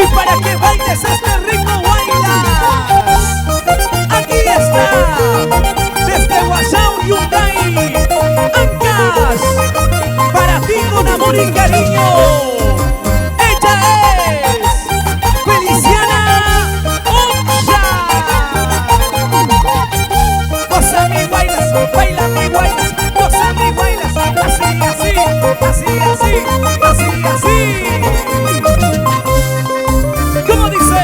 Y para que bailes este rico bailas. Aquí está, desde Guasao, Hyundai, Ancash, para ti con amor y cariño. Ella es Feliciana Ocha. Goza mi bailas, baila mi bailas, goza mi bailas. Así, así, así, así, así, así. ¿Cómo dice?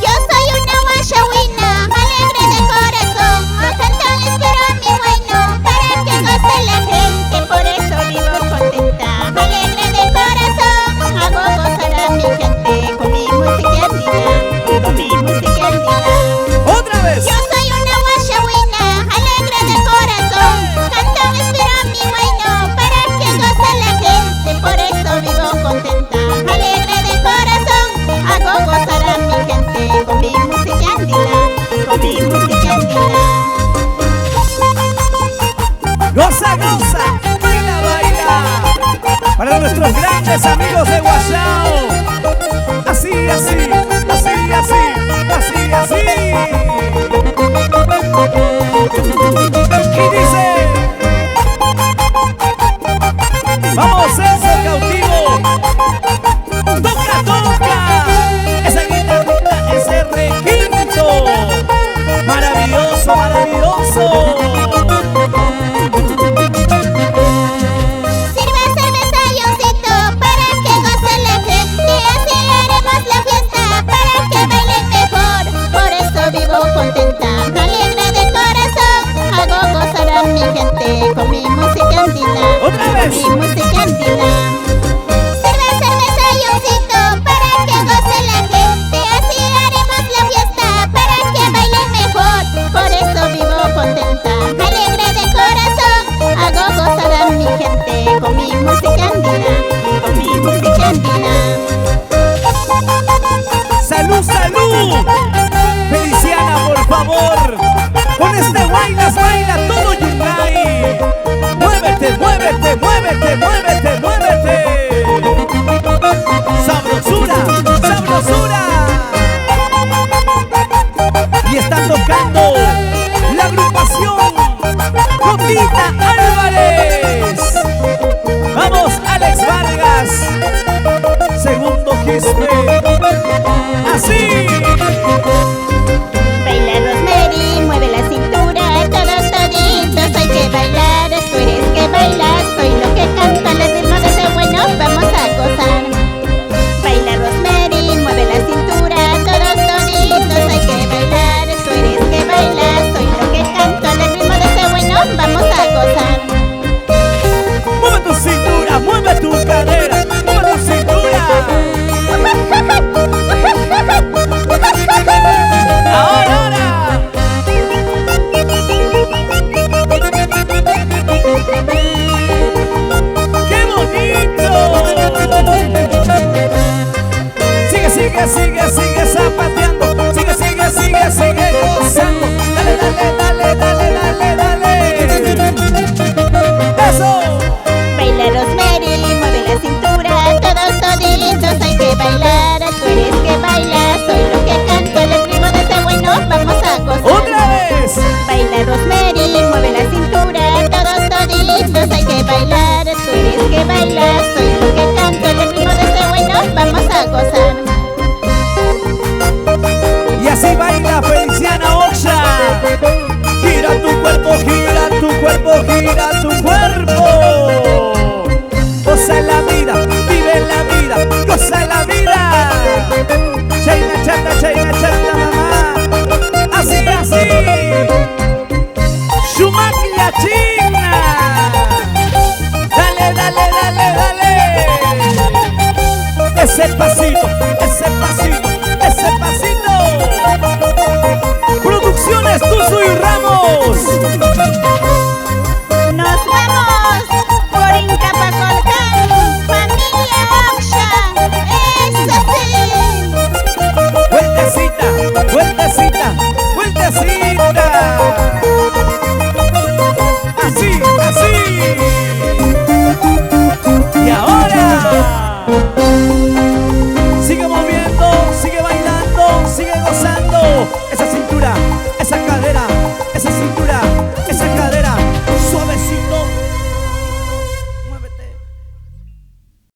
Yo soy una guayahuina, alegre de corazón. A cantar les quiero a mi bueno, para que goce la gente, por eso vivo contenta. Alegre de corazón, hago gozar a mi gente con mi música andina, con mi música andina. ¡Otra vez! Yo soy una guayahuina, alegre de corazón. Canto les quiero a mi bueno, para que goce la gente, por eso vivo contenta. Alegre de corazón, hago gozar a mi gente con mi música andina, con mi música andina. ¡Goza, goza! ¡Baila, baila! Para nuestros grandes amigos de Guasao. Así, así, así, así, así, así. Y dice: vamos, Celso Cautivo. Toca, toca. Esa guitarrita, ese requinto. Maravilloso, maravilloso. Sirve cerveza y oncito para que goce la gente, así haremos la fiesta para que bailen mejor, por eso vivo contenta. Alegre de corazón, hago gozar a mi gente con mi música andina, ¡Otra vez! con mi música andina. Sirve cerveza y oncito para que goce la gente, así haremos la fiesta para que bailen mejor, por eso vivo contenta. Alegre de corazón, hago gozar a mi gente con mi música